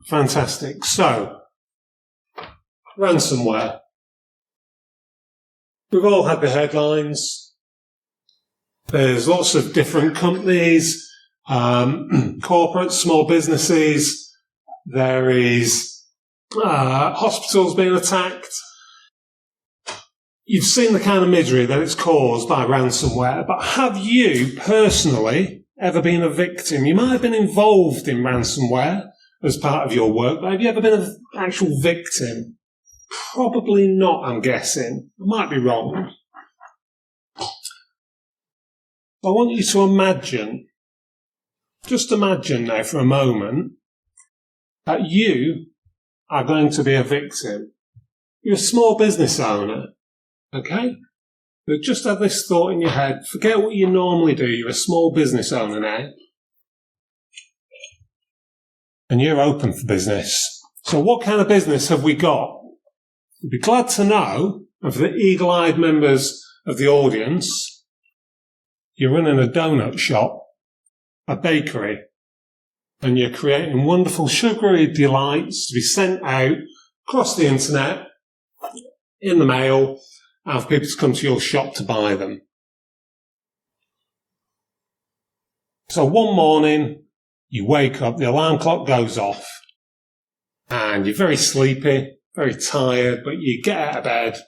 Fantastic. So, ransomware. We've all had the headlines. There's lots of different companies, corporates, small businesses. There is hospitals being attacked. You've seen the kind of misery that it's caused by ransomware, but have you personally ever been a victim? You might have been involved in ransomware as part of your work, but have you ever been an actual victim? Probably not, I'm guessing. I might be wrong. I want you to imagine, just imagine now for a moment, that you are going to be a victim. You're a small business owner. Okay? But just have this thought in your head. Forget what you normally do. You're a small business owner now. And you're open for business. So what kind of business have we got? You'd be glad to know, and for the eagle-eyed members of the audience, you're running a donut shop, a bakery, and you're creating wonderful sugary delights to be sent out across the internet, in the mail, and for people to come to your shop to buy them. So one morning, you wake up, the alarm clock goes off, and you're very sleepy, very tired, but you get out of bed,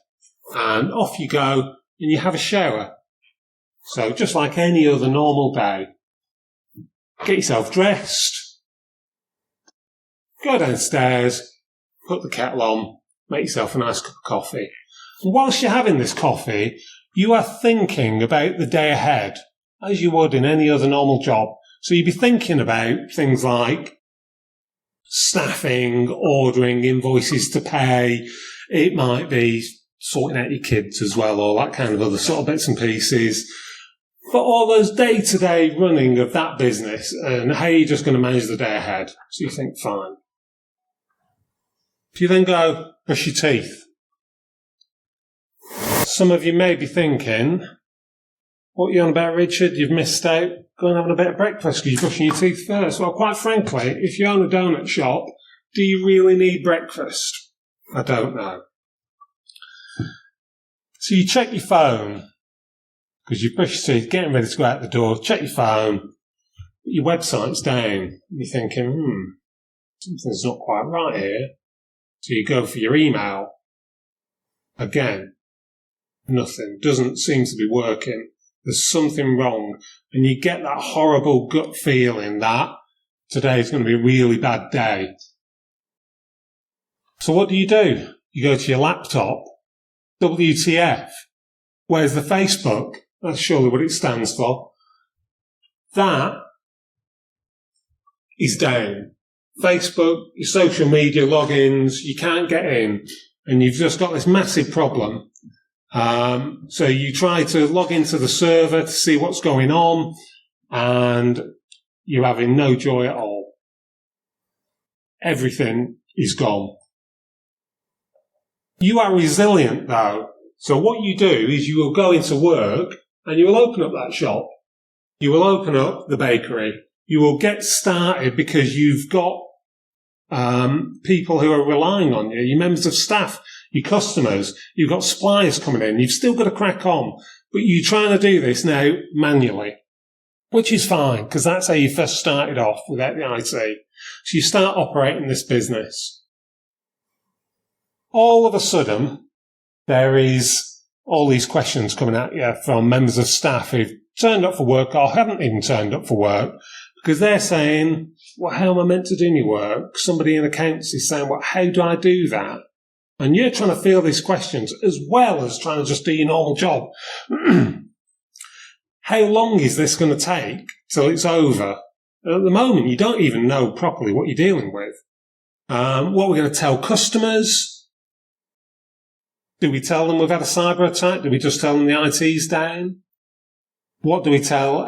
and off you go, and you have a shower. So just like any other normal day, get yourself dressed, go downstairs, put the kettle on, make yourself a nice cup of coffee. And whilst you're having this coffee, you are thinking about the day ahead, as you would in any other normal job. So you'd be thinking about things like staffing, ordering, invoices to pay. It might be sorting out your kids as well, all that kind of other sort of bits and pieces. For all those day-to-day running of that business and how you're just going to manage the day ahead. So you think, fine. If you then go, brush your teeth. Some of you may be thinking, what are you on about, Richard? You've missed out. Go and have a bit of breakfast because you're brushing your teeth first. Well, quite frankly, if you own a donut shop, do you really need breakfast? I don't know. So you check your phone because you've brushed your teeth, getting ready to go out the door, check your phone, your website's down. You're thinking, something's not quite right here. So you go for your email. Again, nothing. Doesn't seem to be working. There's something wrong. And you get that horrible gut feeling that today's going to be a really bad day. So what do? You go to your laptop. WTF. Where's the Facebook? That's surely what it stands for. That is down. Facebook, your social media logins, you can't get in. And you've just got this massive problem. So you try to log into the server to see what's going on, and you're having no joy at all. Everything is gone. You are resilient, though. So what you do is you will go into work and you will open up that shop. You will open up the bakery. You will get started because you've got people who are relying on you, your members of staff, your customers, you've got suppliers coming in, you've still got to crack on, but you're trying to do this now manually, which is fine, because that's how you first started off without the IT. So you start operating this business. All of a sudden, there is all these questions coming at you from members of staff who've turned up for work or haven't even turned up for work, because they're saying, well, how am I meant to do my work? Somebody in accounts is saying, well, how do I do that? And you're trying to field these questions as well as trying to just do your normal job. How long is this going to take till it's over? And at the moment, you don't even know properly what you're dealing with. What we're going to tell customers? Do we tell them we've had a cyber attack? Do we just tell them the IT's down? What do we tell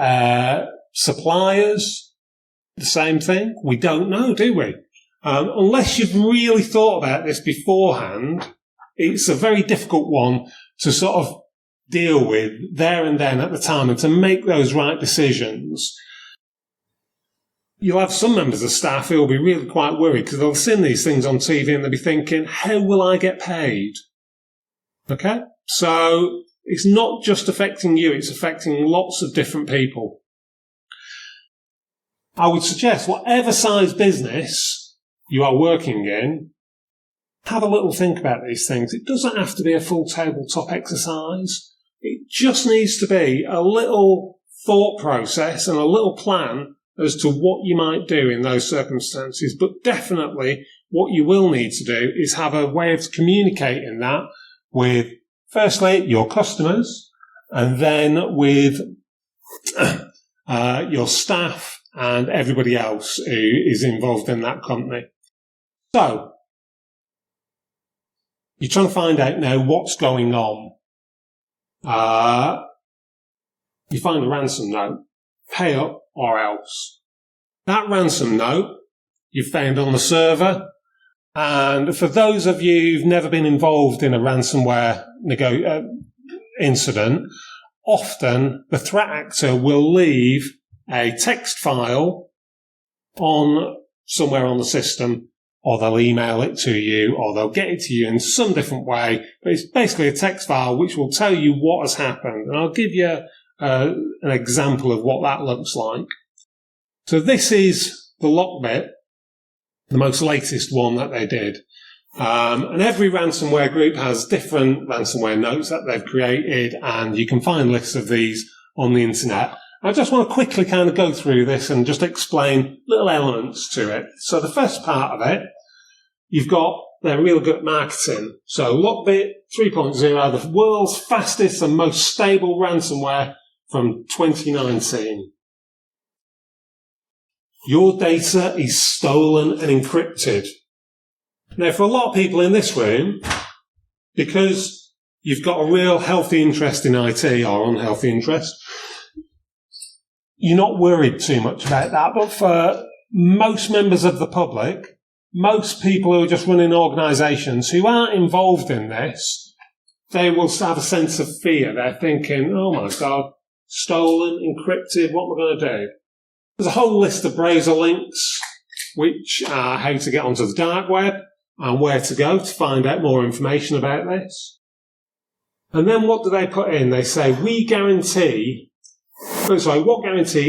suppliers? The same thing? We don't know, do we? Unless you've really thought about this beforehand, it's a very difficult one to sort of deal with there and then at the time and to make those right decisions. you'll have some members of staff who will be really quite worried because they'll see these things on TV and they'll be thinking, how will I get paid? Okay? So it's not just affecting you, it's affecting lots of different people. I would suggest whatever size business you are working in, have a little think about these things. It doesn't have to be a full tabletop exercise. It just needs to be a little thought process and a little plan as to what you might do in those circumstances. But definitely what you will need to do is have a way of communicating that with, firstly, your customers, and then with your staff and everybody else who is involved in that company. So, you're trying to find out now what's going on. You find a ransom note, pay up or else. That ransom note you found on the server, and for those of you who've never been involved in a ransomware incident, often the threat actor will leave a text file on somewhere on the system, or they'll email it to you, or they'll get it to you in some different way. But it's basically a text file which will tell you what has happened. And I'll give you an example of what that looks like. So this is the Lockbit, the most latest one that they did. And every ransomware group has different ransomware notes that they've created, and you can find lists of these on the internet. I just want to quickly kind of go through this and just explain little elements to it. So the first part of it, you've got they're real good at marketing. So Lockbit 3.0, the world's fastest and most stable ransomware from 2019. Your data is stolen and encrypted. Now, for a lot of people in this room, because you've got a real healthy interest in IT or unhealthy interest, you're not worried too much about that. But for most members of the public, most people who are just running organisations who aren't involved in this, they will have a sense of fear. They're thinking, oh my God, stolen, encrypted, what am I going to do? There's a whole list of browser links, which are how to get onto the dark web and where to go to find out more information about this. And then what do they put in? They say, what guarantee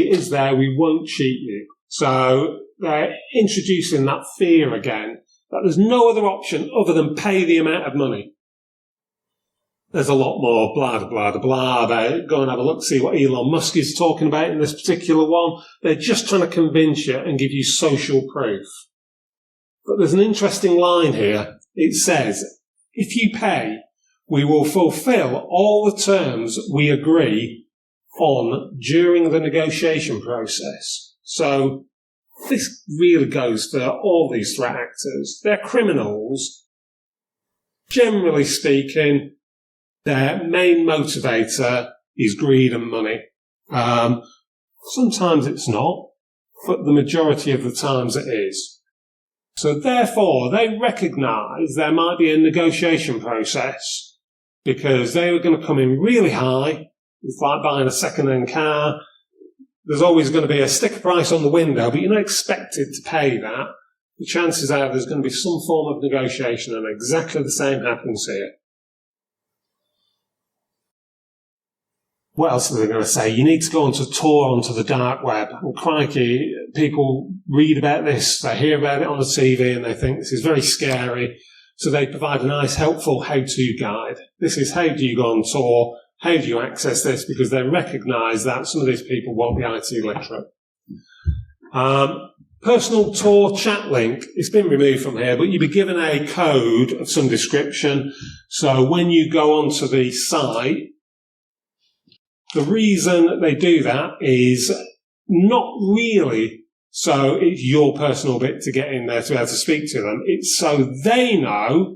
is there we won't cheat you? So they're introducing that fear again, that there's no other option other than pay the amount of money. There's a lot more blah, blah, blah, blah about go and have a look, see what Elon Musk is talking about in this particular one. They're just trying to convince you and give you social proof. But there's an interesting line here. It says, if you pay, we will fulfill all the terms we agree on during the negotiation process. So this really goes for all these threat actors. They're criminals. Generally speaking, their main motivator is greed and money. Sometimes it's not, but the majority of the times it is. So therefore, they recognise there might be a negotiation process because they were going to come in really high. It's like buying a second-hand car. There's always going to be a sticker price on the window, but you're not expected to pay that. The chances are there's going to be some form of negotiation, and exactly the same happens here. What else are they going to say? You need to go onto a tour onto the dark web. Well, crikey, people read about this, they hear about it on the TV, and they think this is very scary. So they provide a nice, helpful how-to guide. This is how do you go on tour, how do you access this, because they recognise that some of these people won't be IT literate. Personal tour chat link, it's been removed from here, but you'll be given a code of some description. So when you go onto the site, the reason they do that is not really so it's your personal bit to get in there to be able to speak to them. It's so they know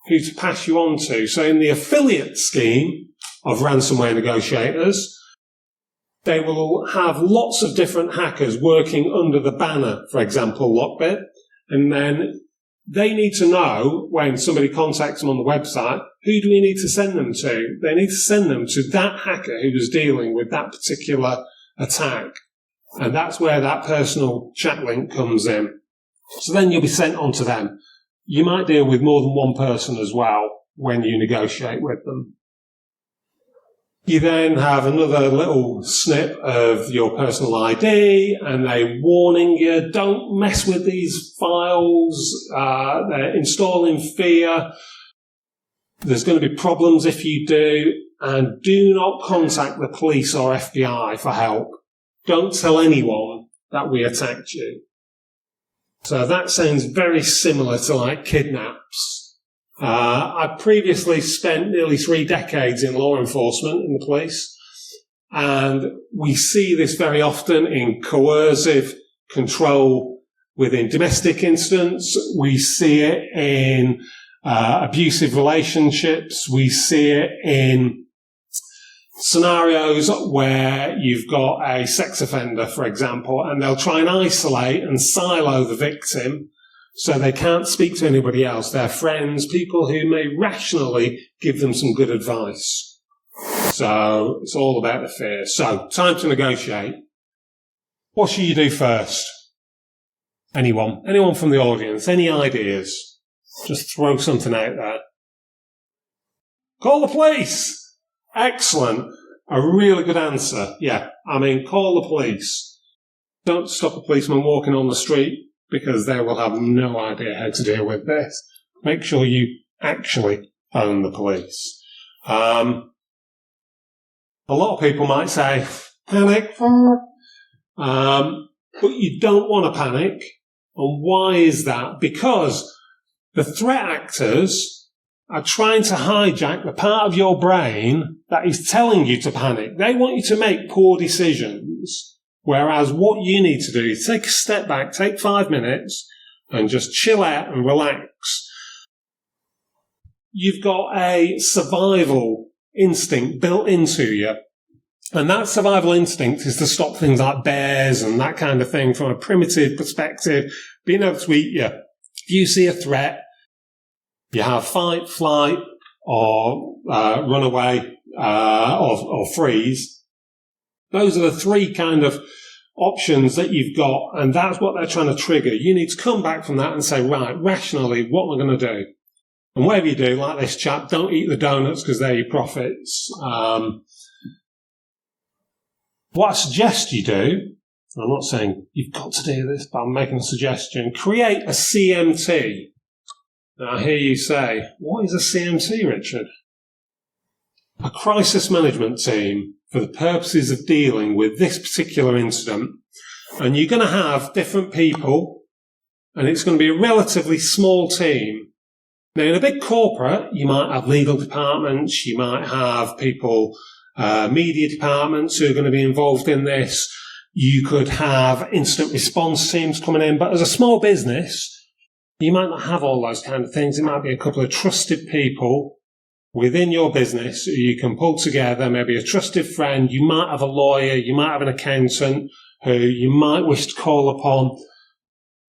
who to pass you on to. So in the affiliate scheme of ransomware negotiators, they will have lots of different hackers working under the banner, for example, Lockbit, and then they need to know when somebody contacts them on the website, who do we need to send them to? They need to send them to that hacker who was dealing with that particular attack. And that's where that personal chat link comes in. So then you'll be sent on to them. You might deal with more than one person as well when you negotiate with them. You then have another little snip of your personal ID, and they're warning you, don't mess with these files, they're installing fear, there's going to be problems if you do, and do not contact the police or FBI for help. Don't tell anyone that we attacked you. So that sounds very similar to like kidnaps. I previously spent nearly 3 decades in law enforcement in the police, and we see this very often in coercive control within domestic incidents. We see it in abusive relationships. We see it in scenarios where you've got a sex offender, for example, and they'll try and isolate and silo the victim so they can't speak to anybody else, their friends, people who may rationally give them some good advice. So it's all about the fear. So, time to negotiate. What should you do first? Anyone? Anyone from the audience? Any ideas? Just throw something out there. Call the police! Excellent. A really good answer. Yeah, call the police. Don't stop a policeman walking on the street, because they will have no idea how to deal with this. Make sure you actually phone the police. A lot of people might say, panic, but you don't want to panic. And why is that? Because the threat actors are trying to hijack the part of your brain that is telling you to panic. They want you to make poor decisions. Whereas what you need to do is take a step back, take 5 minutes, and just chill out and relax. You've got a survival instinct built into you. And that survival instinct is to stop things like bears and that kind of thing from a primitive perspective, being able to eat you. If you see a threat, you have fight, flight, or run away, or freeze. Those are the 3 kind of options that you've got, and that's what they're trying to trigger. You need to come back from that and say, right, rationally, what am I going to do? And whatever you do, like this chap, don't eat the donuts because they're your profits. What I suggest you do, I'm not saying you've got to do this, but I'm making a suggestion, create a CMT. Now I hear you say, what is a CMT, Richard? A crisis management team for the purposes of dealing with this particular incident. And you're going to have different people, and it's going to be a relatively small team. Now, in a big corporate, you might have legal departments, you might have people, media departments who are going to be involved in this. You could have incident response teams coming in. But as a small business, you might not have all those kind of things. It might be a couple of trusted people within your business who you can pull together, maybe a trusted friend. You might have a lawyer, you might have an accountant who you might wish to call upon.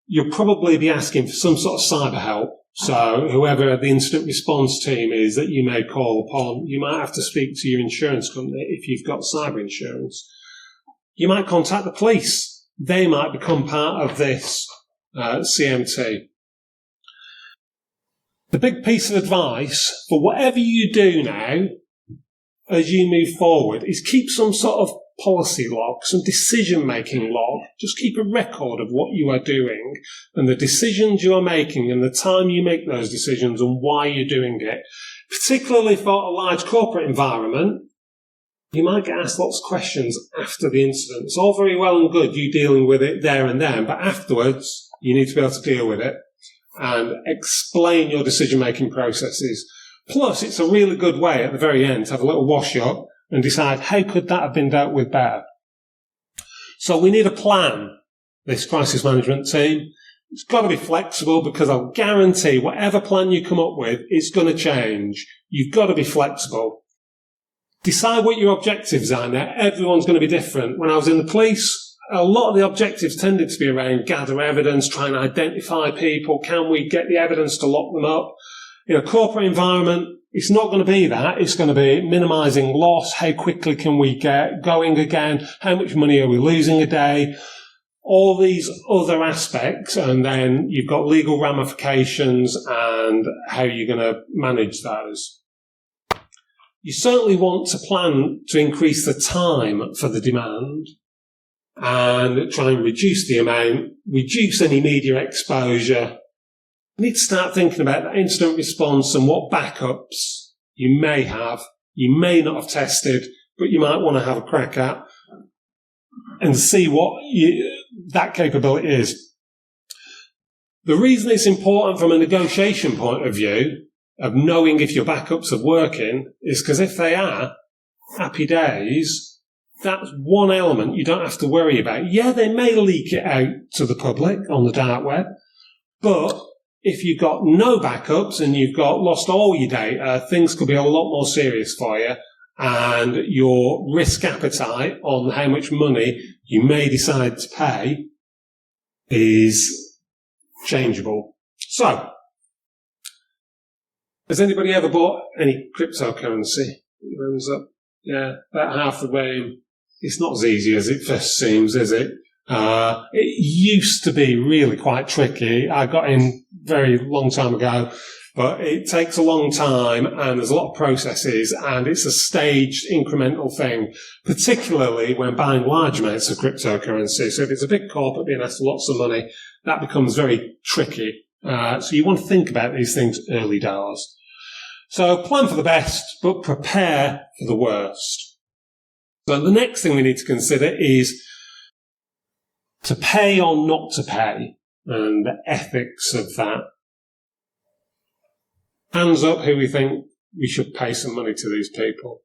You'll probably be asking for some sort of cyber help. So whoever the incident response team is that you may call upon, you might have to speak to your insurance company if you've got cyber insurance. You might contact the police. They might become part of this CMT. The big piece of advice for whatever you do now as you move forward is keep some sort of policy log, some decision-making log. Just keep a record of what you are doing and the decisions you are making and the time you make those decisions and why you're doing it. Particularly for a large corporate environment, you might get asked lots of questions after the incident. It's all very well and good you dealing with it there and then, but afterwards you need to be able to deal with it and explain your decision-making processes. Plus, it's a really good way at the very end to have a little wash-up and decide how could that have been dealt with better. So we need a plan, this crisis management team. It's got to be flexible because I'll guarantee whatever plan you come up with, it's going to change. You've got to be flexible. Decide what your objectives are now. Everyone's going to be different. When I was in the police, a lot of the objectives tended to be around gather evidence, try and identify people. Can we get the evidence to lock them up? In a corporate environment, It's not going to be that. It's going to be minimising loss. How quickly can we get going again? How much money are we losing a day? All these other aspects, and then you've got legal ramifications and how you're going to manage those. You certainly want to plan to increase the time for the demand and try and reduce the amount, reduce any media exposure. You need to start thinking about that incident response and what backups you may have, you may not have tested, but you might want to have a crack at and see what that capability is. The reason it's important from a negotiation point of view of knowing if your backups are working is because if they are, happy days, that's one element you don't have to worry about. Yeah, they may leak it out to the public on the dark web, but if you've got no backups and you've got lost all your data, things could be a lot more serious for you, and your risk appetite on how much money you may decide to pay is changeable. So, has anybody ever bought any cryptocurrency? Hands up. Yeah, about half the way. It's not as easy as it first seems, is it? It used to be really quite tricky. I got in very long time ago, but it takes a long time and there's a lot of processes and it's a staged incremental thing, particularly when buying large amounts of cryptocurrency. So if it's a big corporate being asked lots of money, that becomes very tricky. So you want to think about these things early doors. So plan for the best, but prepare for the worst. So the next thing we need to consider is to pay or not to pay, and the ethics of that. Hands up who we think we should pay some money to these people.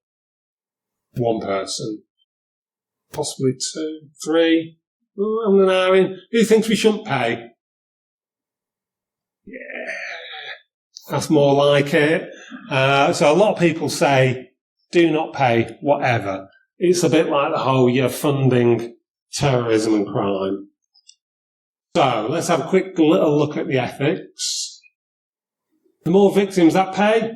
One person. Possibly two, three. Oh, I'm an hour in. Who thinks we shouldn't pay? Yeah, that's more like it. So a lot of people say, do not pay, whatever. It's a bit like the whole you're funding terrorism and crime. So let's have a quick little look at the ethics. The more victims that pay,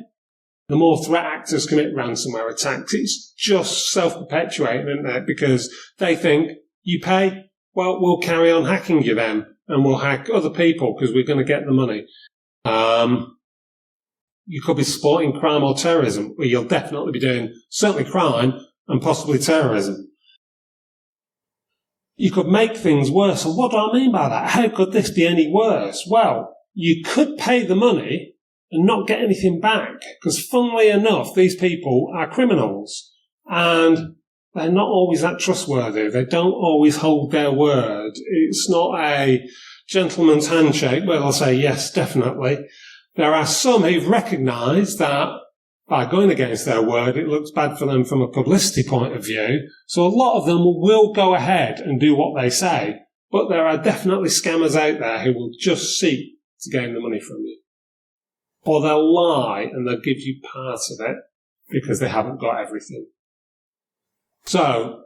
the more threat actors commit ransomware attacks. It's just self-perpetuating, isn't it? Because they think, you pay, well, we'll carry on hacking you then, and we'll hack other people because we're going to get the money. You could be supporting crime or terrorism, or you'll definitely be doing certainly crime and possibly terrorism. You could make things worse. And what do I mean by that? How could this be any worse? Well, you could pay the money and not get anything back. Because funnily enough, these people are criminals. And they're not always that trustworthy. They don't always hold their word. It's not a gentleman's handshake where they'll say, yes, definitely. There are some who've recognised that by going against their word, it looks bad for them from a publicity point of view. So a lot of them will go ahead and do what they say. But there are definitely scammers out there who will just seek to gain the money from you. Or they'll lie and they'll give you part of it because they haven't got everything. So,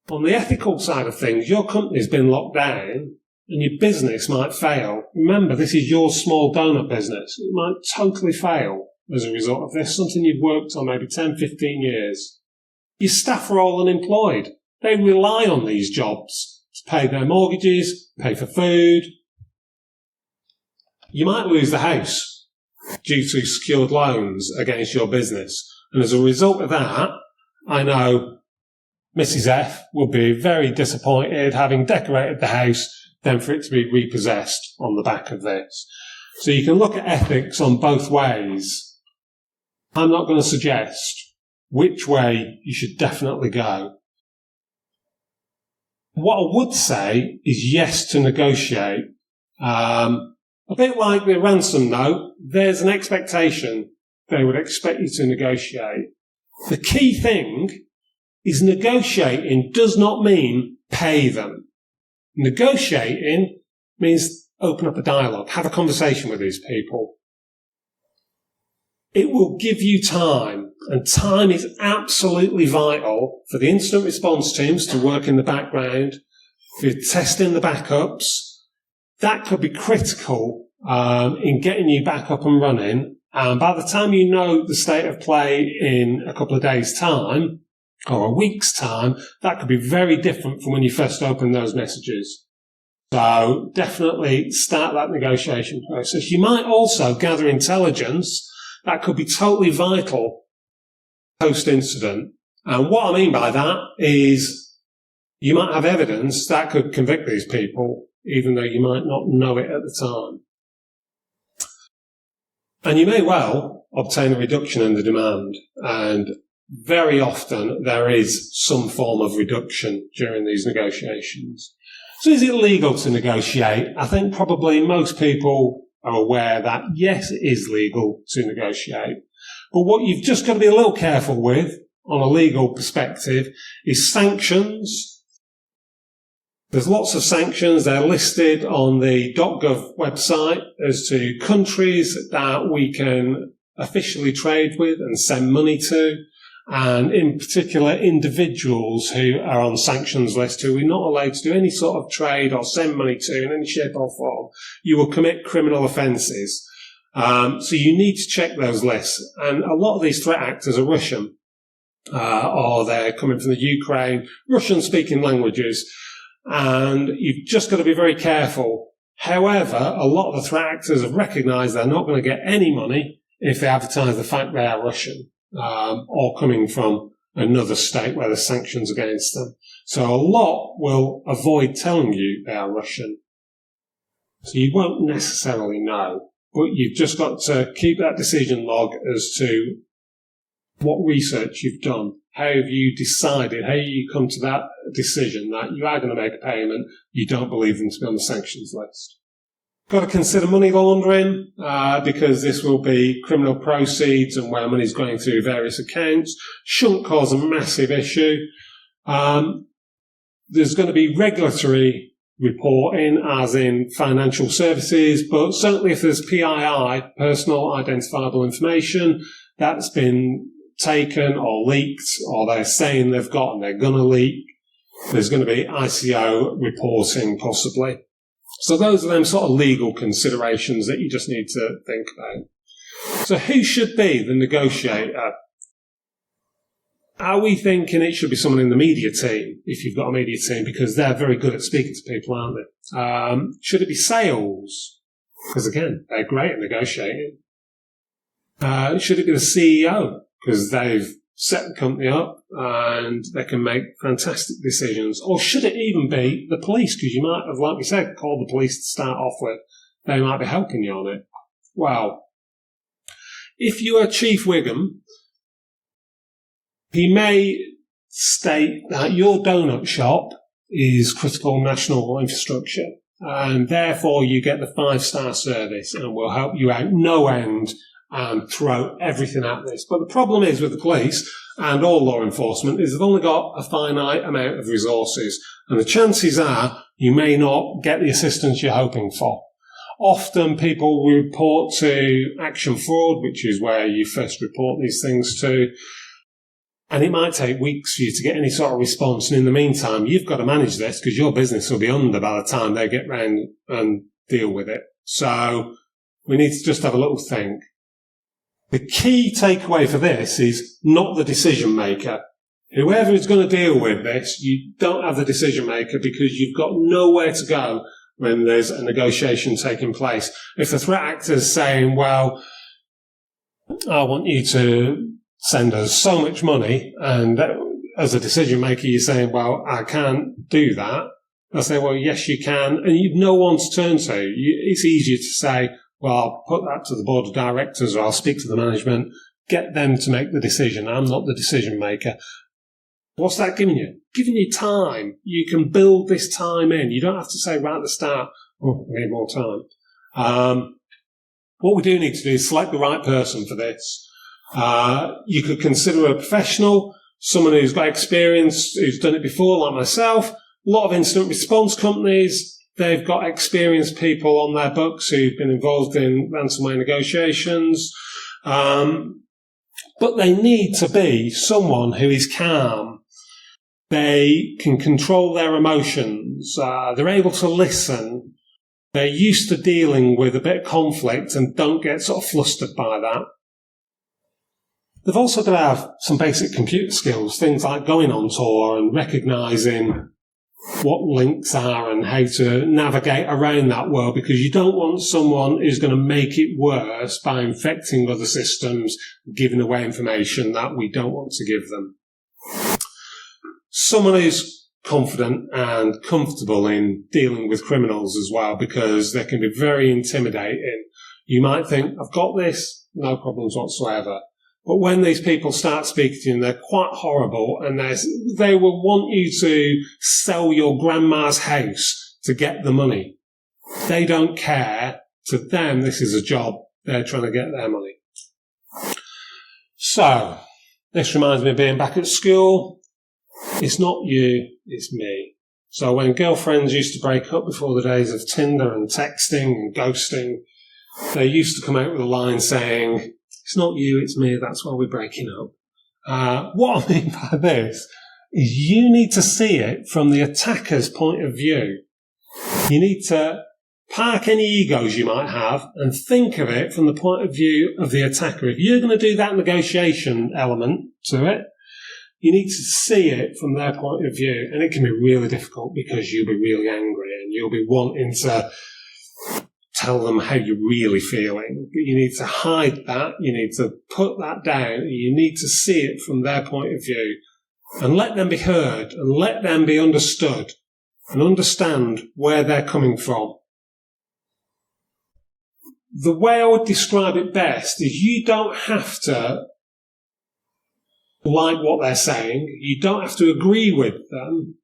on the ethical side of things, your company's been locked down and your business might fail. Remember, this is your small donut business. It might totally fail as a result of this, something you've worked on maybe 10, 15 years. Your staff are all unemployed. They rely on these jobs to pay their mortgages, pay for food. You might lose the house due to secured loans against your business. And as a result of that, I know Mrs. F will be very disappointed having decorated the house, then for it to be repossessed on the back of this. So you can look at ethics on both ways. I'm not going to suggest which way you should definitely go. What I would say is yes to negotiate. A bit like the ransom note, there's an expectation they would expect you to negotiate. The key thing is negotiating does not mean pay them. Negotiating means open up a dialogue, have a conversation with these people. It will give you time, and time is absolutely vital for the incident response teams to work in the background, for testing the backups. That could be critical in getting you back up and running And by the time you know the state of play in a couple of days' time, or a week's time, that could be very different from when you first open those messages. So definitely start that negotiation process. You might also gather intelligence that could be totally vital post-incident. And what I mean by that is you might have evidence that could convict these people, even though you might not know it at the time. And you may well obtain a reduction in the demand. And very often there is some form of reduction during these negotiations. So is it legal to negotiate? I think probably most people are aware that yes, it is legal to negotiate. But what you've just got to be a little careful with on a legal perspective is sanctions. There's lots of sanctions. They're listed on the .gov website as to countries that we can officially trade with and send money to, and in particular individuals who are on sanctions list who we're not allowed to do any sort of trade or send money to in any shape or form. You will commit criminal offences. So you need to check those lists. And a lot of these threat actors are Russian, or they're coming from the Ukraine, Russian-speaking languages. And you've just got to be very careful. However, a lot of the threat actors have recognised they're not going to get any money if they advertise the fact they are Russian, or coming from another state where there's sanctions against them. So a lot will avoid telling you they are Russian. So you won't necessarily know, but you've just got to keep that decision log as to what research you've done. How have you decided, how you come to that decision that you are going to make a payment, you don't believe them to be on the sanctions list. Got to consider money laundering, because this will be criminal proceeds and where money's going through various accounts. Shouldn't cause a massive issue. There's going to be regulatory reporting, as in financial services, but certainly if there's PII, personal identifiable information, that's been taken or leaked, or they're saying they've got and they're going to leak, there's going to be ICO reporting possibly. So those are them sort of legal considerations that you just need to think about. So who should be the negotiator? Are we thinking it should be someone in the media team, if you've got a media team, because they're very good at speaking to people, aren't they? Should it be sales? Because again, they're great at negotiating. Should it be the CEO? Because they've set the company up and they can make fantastic decisions. Or should it even be the police? Because you might have, like we said, called the police to start off with. They might be helping you on it. Well, if you are Chief Wiggum, he may state that your donut shop is critical national infrastructure, and therefore you get the 5-star service and will help you out no end and throw everything at this. But the problem is with the police and all law enforcement is they've only got a finite amount of resources, and the chances are you may not get the assistance you're hoping for. Often people report to action fraud, which is where you first report these things to, and it might take weeks for you to get any sort of response. And in the meantime, you've got to manage this because your business will be under by the time they get round and deal with it. So we need to just have a little think. The key takeaway for this is not the decision maker. Whoever is going to deal with this, you don't have the decision maker because you've got nowhere to go when there's a negotiation taking place. If the threat actor is saying, well, I want you to send us so much money, and as a decision maker you're saying, well, I can't do that, I say, well, yes, you can, and you've no one to turn to. It's easier to say, well, I'll put that to the board of directors, or I'll speak to the management, get them to make the decision. I'm not the decision maker. What's that giving you? Giving you time. You can build this time in. You don't have to say right at the start, oh, we need more time. What we do need to do is select the right person for this. You could consider a professional, someone who's got experience, who's done it before, like myself. A lot of incident response companies, they've got experienced people on their books who've been involved in ransomware negotiations. But they need to be someone who is calm. They can control their emotions. They're able to listen. They're used to dealing with a bit of conflict and don't get sort of flustered by that. They've also got to have some basic computer skills, things like going on Tor and recognising what links are and how to navigate around that world, because you don't want someone who's going to make it worse by infecting other systems, giving away information that we don't want to give them. Someone who's confident and comfortable in dealing with criminals as well, because they can be very intimidating. You might think, I've got this, no problems whatsoever. But when these people start speaking to you, they're quite horrible, and they will want you to sell your grandma's house to get the money. They don't care. To them, this is a job. They're trying to get their money. So, this reminds me of being back at school. It's not you, it's me. So when girlfriends used to break up before the days of Tinder and texting and ghosting, they used to come out with a line saying, it's not you, it's me, that's why we're breaking up. What I mean by this is you need to see it from the attacker's point of view. You need to park any egos you might have and think of it from the point of view of the attacker. If you're going to do that negotiation element to it, you need to see it from their point of view. And it can be really difficult because you'll be really angry and you'll be wanting to tell them how you're really feeling. But you need to hide that. You need to put that down. You need to see it from their point of view and let them be heard and let them be understood and understand where they're coming from. The way I would describe it best is you don't have to like what they're saying. You don't have to agree with them.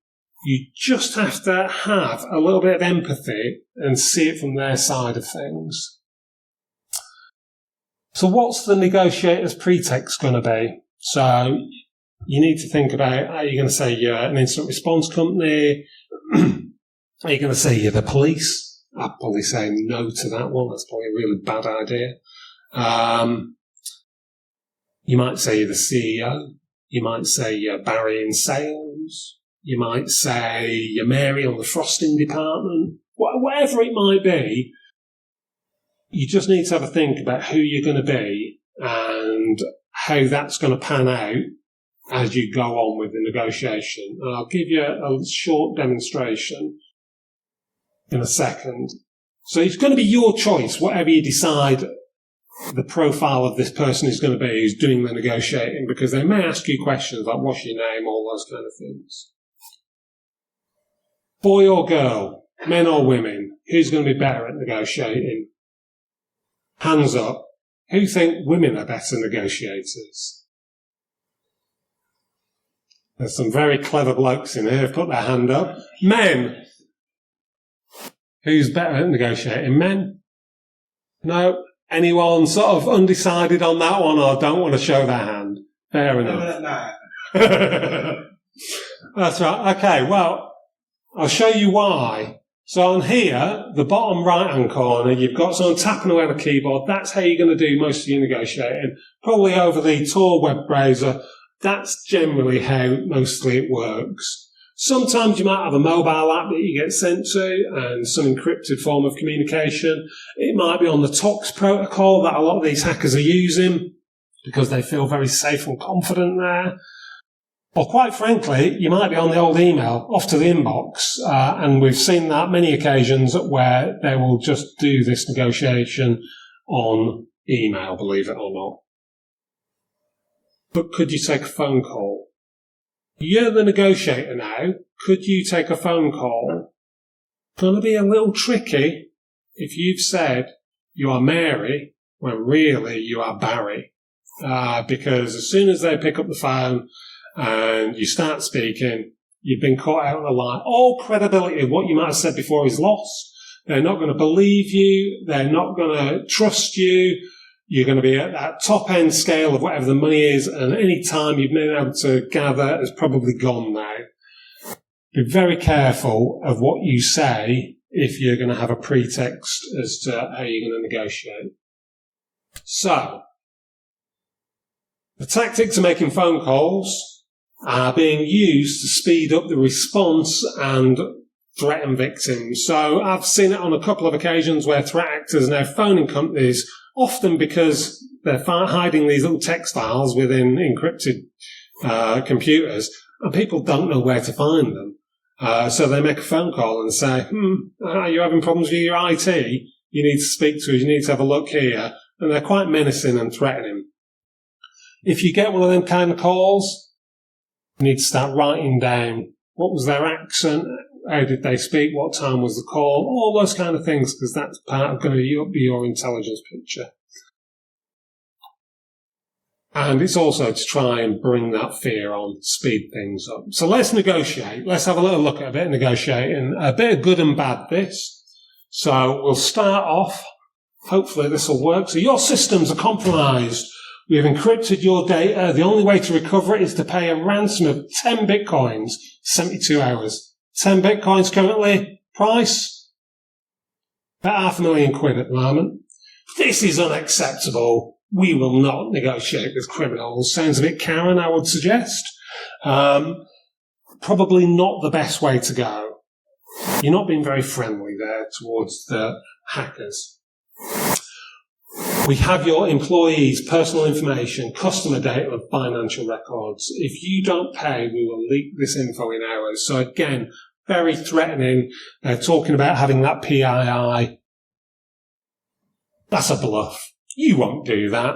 You just have to have a little bit of empathy and see it from their side of things. So what's the negotiator's pretext going to be? So you need to think about, are you going to say you're an instant response company? Are you going to say you're the police? I'd probably say no to that one. That's probably a really bad idea. You might say you're the CEO. You might say you're Barry in sales. You might say you're Mary on the frosting department. Whatever it might be, you just need to have a think about who you're going to be and how that's going to pan out as you go on with the negotiation. And I'll give you a short demonstration in a second. So it's going to be your choice, whatever you decide the profile of this person is going to be who's doing the negotiating, because they may ask you questions like, what's your name, all those kind of things. Boy or girl, men or women, who's going to be better at negotiating? Hands up. Who think women are better negotiators? There's some very clever blokes in here who've put their hand up. Men. Who's better at negotiating? Men? No? Anyone sort of undecided on that one or don't want to show their hand? Fair enough. No. That's right. Okay, well, I'll show you why. So on here, the bottom right-hand corner, you've got someone tapping away on the keyboard. That's how you're going to do most of your negotiating. Probably over the Tor web browser. That's generally how mostly it works. Sometimes you might have a mobile app that you get sent to and some encrypted form of communication. It might be on the TOX protocol that a lot of these hackers are using because they feel very safe and confident there. Or quite frankly, you might be on the old email, off to the inbox, and we've seen that many occasions where they will just do this negotiation on email, believe it or not. But could you take a phone call? You're the negotiator now. Could you take a phone call? Going to be a little tricky if you've said you are Mary when really you are Barry. Because as soon as they pick up the phone and you start speaking, you've been caught out of the line. All credibility of what you might have said before is lost. They're not going to believe you. They're not going to trust you. You're going to be at that top end scale of whatever the money is, and any time you've been able to gather is probably gone now. Be very careful of what you say if you're going to have a pretext as to how you're going to negotiate. So, the tactics of making phone calls are being used to speed up the response and threaten victims. So I've seen it on a couple of occasions where threat actors are now phoning companies, often because they're hiding these little text files within encrypted computers, and people don't know where to find them. So they make a phone call and say, are you having problems with your IT? You need to speak to us, you need to have a look here. And they're quite menacing and threatening. If you get one of them kind of calls, you need to start writing down what was their accent, how did they speak, what time was the call, all those kind of things, because that's part of going to be your intelligence picture. And it's also to try and bring that fear on, speed things up. So let's negotiate. Let's have a little look at a bit of negotiating, a bit of good and bad this. So we'll start off. Hopefully this will work. So your systems are compromised. We have encrypted your data. The only way to recover it is to pay a ransom of 10 bitcoins, 72 hours. 10 bitcoins currently. Price? About £500,000 at the moment. This is unacceptable. We will not negotiate with criminals. Sounds a bit Karen, I would suggest. Probably not the best way to go. You're not being very friendly there towards the hackers. We have your employees' personal information, customer data, and financial records. If you don't pay, we will leak this info in hours. So again, very threatening. They're talking about having that PII. That's a bluff. You won't do that.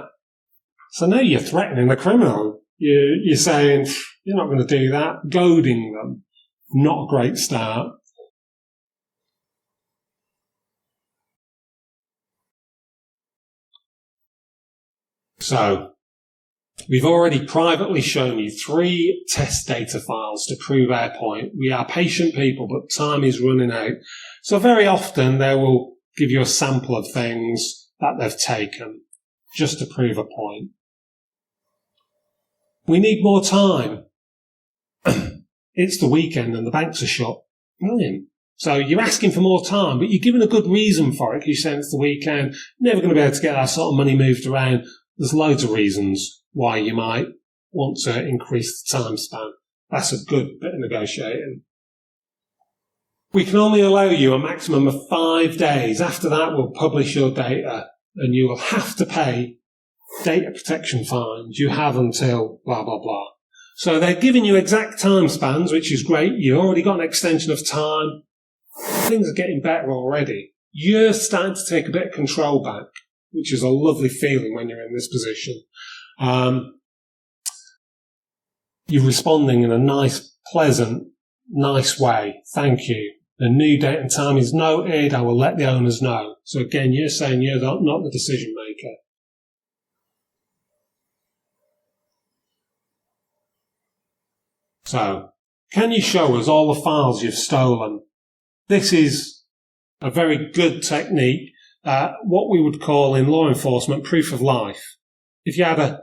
So now you're threatening the criminal. You're saying, you're not going to do that. Goading them. Not a great start. So, we've already privately shown you 3 test data files to prove our point. We are patient people, but time is running out. So very often they will give you a sample of things that they've taken just to prove a point. We need more time. It's the weekend and the banks are shut. Brilliant. So you're asking for more time, but you're giving a good reason for it because you're saying it's the weekend, never going to be able to get that sort of money moved around. There's loads of reasons why you might want to increase the time span. That's a good bit of negotiating. We can only allow you a maximum of 5 days. After that, we'll publish your data and you will have to pay data protection fines. You have until blah, blah, blah. So they're giving you exact time spans, which is great. You've already got an extension of time. Things are getting better already. You're starting to take a bit of control back, which is a lovely feeling when you're in this position. You're responding in a nice, pleasant, nice way. Thank you. The new date and time is noted. I will let the owners know. So again, you're saying you're not the decision maker. So, can you show us all the files you've stolen? This is a very good technique, what we would call in law enforcement proof of life. If you had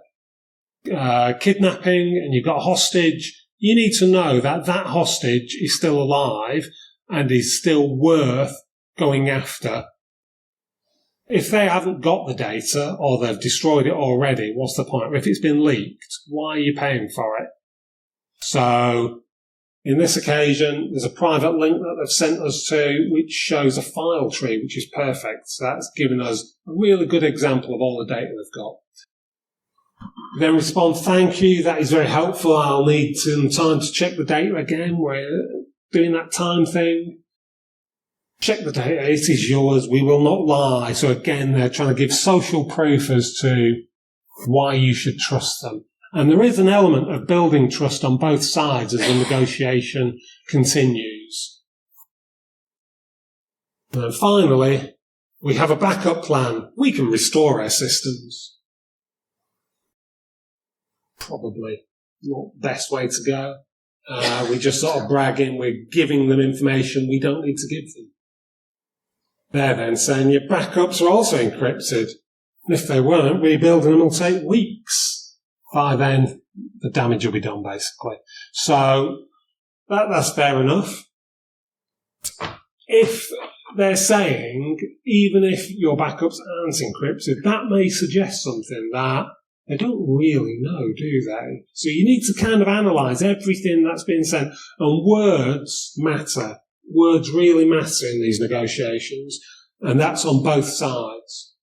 a kidnapping and you've got a hostage, you need to know that that hostage is still alive and is still worth going after. If they haven't got the data or they've destroyed it already, what's the point? If it's been leaked, why are you paying for it? So, in this occasion, there's a private link that they've sent us to, which shows a file tree, which is perfect. So that's given us a really good example of all the data they've got. Then respond, thank you, that is very helpful. I'll need some time to check the data again. We're doing that time thing. Check the data, it is yours, we will not lie. So again, they're trying to give social proof as to why you should trust them. And there is an element of building trust on both sides as the negotiation continues. And finally, we have a backup plan. We can restore our systems. Probably not the best way to go. We're just sort of bragging. We're giving them information we don't need to give them. They're then saying your backups are also encrypted. And if they weren't, rebuilding them will take weeks. By then, the damage will be done, basically. So, that's fair enough. If they're saying, even if your backups aren't encrypted, that may suggest something that they don't really know, do they? So you need to kind of analyse everything that's been sent. And words matter. words really matter in these negotiations, and that's on both sides.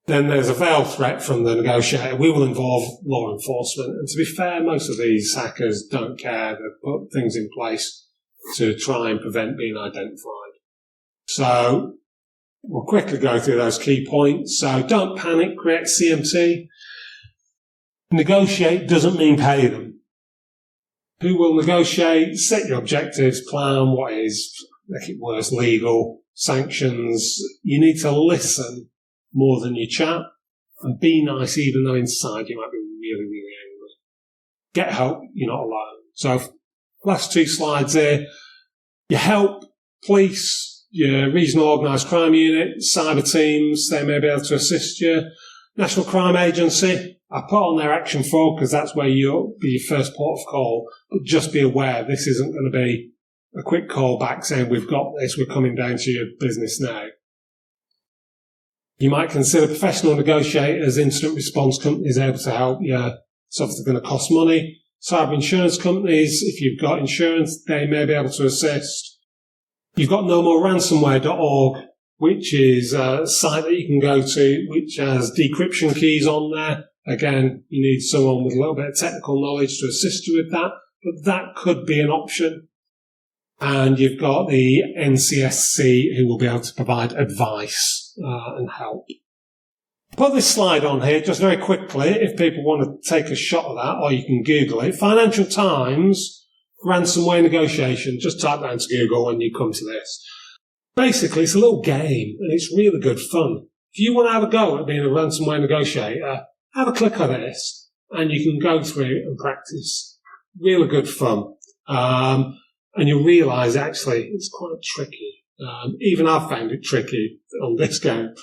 Then there's a veiled threat from the negotiator. We will involve law enforcement. And to be fair, most of these hackers don't care. They've put things in place to try and prevent being identified. So we'll quickly go through those key points. So don't panic, create CMT. Negotiate doesn't mean pay them. Who will negotiate? Set your objectives, plan what is, make it worse, legal, sanctions. You need to listen more than you chat, and be nice even though inside you might be really, really angry. Get help, you're not alone. So last 2 slides here. Your help, police, your regional organised crime unit, cyber teams, they may be able to assist you. National Crime Agency, I put on their action 4 because that's where you'll be your first port of call, but just be aware this isn't going to be a quick call back saying we've got this, we're coming down to your business now. You might consider professional negotiators, incident response companies able to help you. It's obviously going to cost money. Cyber insurance companies, if you've got insurance, they may be able to assist. You've got nomoransomware.org, which is a site that you can go to, which has decryption keys on there. Again, you need someone with a little bit of technical knowledge to assist you with that, but that could be an option. And you've got the NCSC who will be able to provide advice and help. Put this slide on here just very quickly if people want to take a shot of that, or you can Google it. Financial Times, ransomware negotiation. Just type that into Google when you come to this. Basically, it's a little game and it's really good fun. If you want to have a go at being a ransomware negotiator, have a click on this and you can go through and practice. Really good fun. And you'll realise, actually, it's quite tricky. Even I've found it tricky on this game.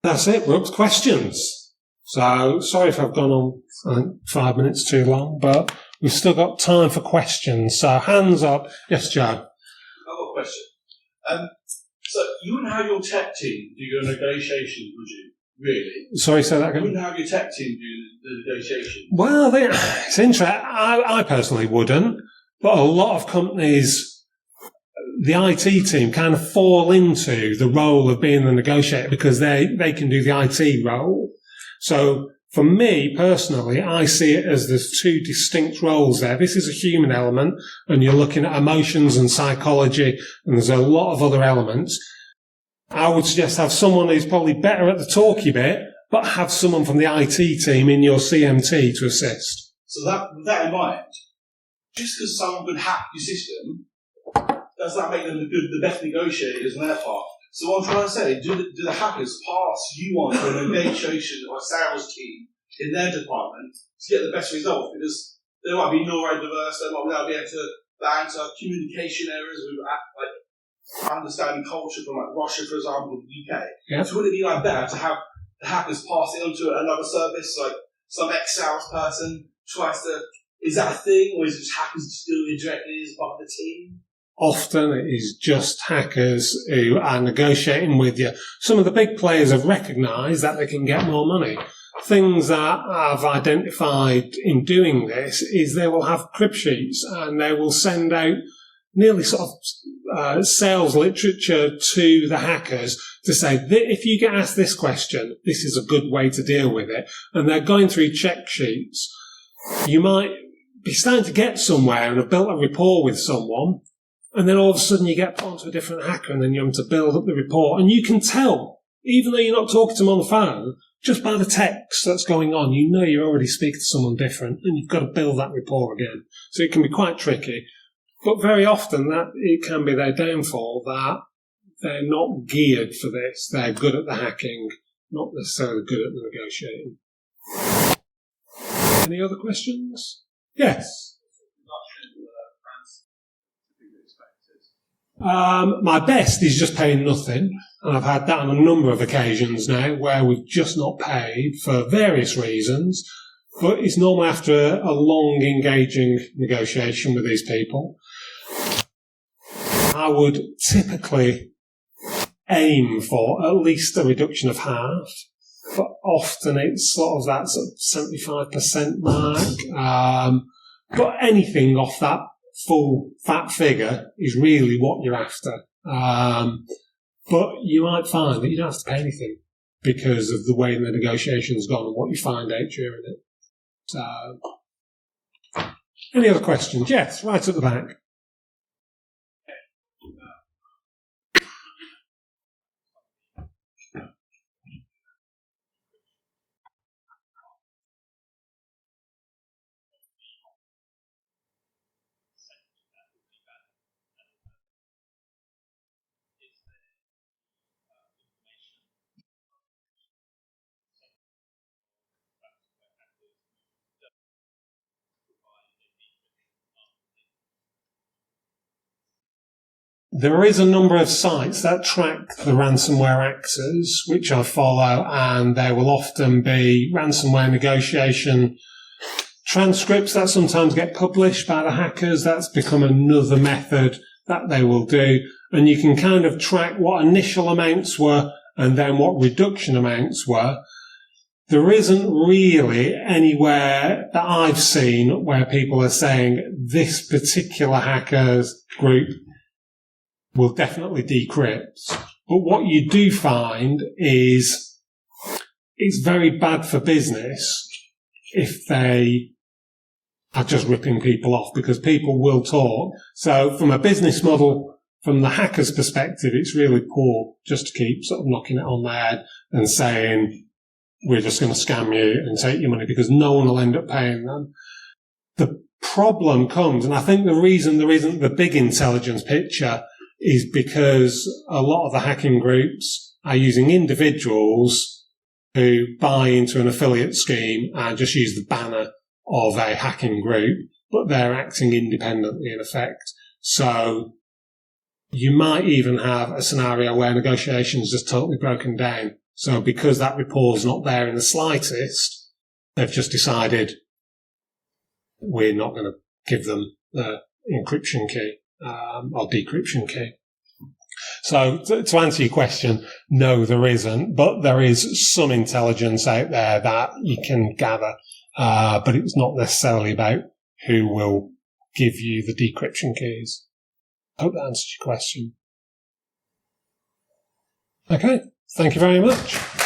That's it. We're up to questions. So, sorry if I've gone on 5 minutes too long, but we've still got time for questions. So, hands up. Yes, Joe? I've got a question. So, you wouldn't have your tech team do your negotiations, would you? Really? Sorry, say that again? You wouldn't have your tech team do the negotiations? Well, it's interesting. I personally wouldn't, but a lot of companies, the IT team kind of fall into the role of being the negotiator because they can do the IT role. So for me personally, I see it as there's 2 distinct roles there. This is a human element and you're looking at emotions and psychology and there's a lot of other elements. I would suggest have someone who's probably better at the talky bit, but have someone from the IT team in your CMT to assist. So with that in mind, just because someone could hack your system, does that make them the best negotiators on their part? So what I'm trying to say, do the hackers pass you on to a negotiation or a sales team in their department to get the best results? Because there might be neurodiverse, they might be able to banter communication errors with understanding culture from Russia, for example, the UK. Yeah. So would it be better to have the hackers pass it on to another service, like some ex-salesperson tries to... Is that a thing, or is it just hackers just doing it directly as part of the team? Often it is just hackers who are negotiating with you. Some of the big players have recognised that they can get more money. Things that I've identified in doing this is they will have crib sheets and they will send out nearly sort of sales literature to the hackers to say, if you get asked this question, this is a good way to deal with it. And they're going through check sheets. You might be starting to get somewhere and have built a rapport with someone, and then all of a sudden you get put onto a different hacker and then you have to build up the rapport. And you can tell, even though you're not talking to them on the phone, just by the text that's going on, you know you're already speaking to someone different and you've got to build that rapport again. So it can be quite tricky. But very often that it can be their downfall that they're not geared for this. They're good at the hacking, not necessarily good at the negotiating. Any other questions? Yes. My best is just paying nothing. And I've had that on a number of occasions now where we've just not paid for various reasons. But it's normally after a long, engaging negotiation with these people. I would typically aim for at least a reduction of half, but often it's sort of that 75% mark. But anything off that full fat figure is really what you're after. But you might find that you don't have to pay anything because of the way the negotiation's gone and what you find out during it. So, any other questions? Yes, right at the back. There is a number of sites that track the ransomware actors, which I follow, and there will often be ransomware negotiation transcripts that sometimes get published by the hackers. That's become another method that they will do. And you can kind of track what initial amounts were and then what reduction amounts were. There isn't really anywhere that I've seen where people are saying this particular hackers group will definitely decrypt. But what you do find is it's very bad for business if they are just ripping people off, because people will talk. So from a business model, from the hacker's perspective, it's really poor just to keep sort of knocking it on the head and saying, we're just going to scam you and take your money, because no one will end up paying them. The problem comes, and I think the reason there isn't the big intelligence picture is because a lot of the hacking groups are using individuals who buy into an affiliate scheme and just use the banner of a hacking group, but they're acting independently in effect. So you might even have a scenario where negotiations just totally broken down. So because that rapport's not there in the slightest, they've just decided we're not going to give them the encryption key. Or decryption key. So to answer your question, no, there isn't, but there is some intelligence out there that you can gather, but it's not necessarily about who will give you the decryption keys. I hope that answers your question. Okay, thank you very much.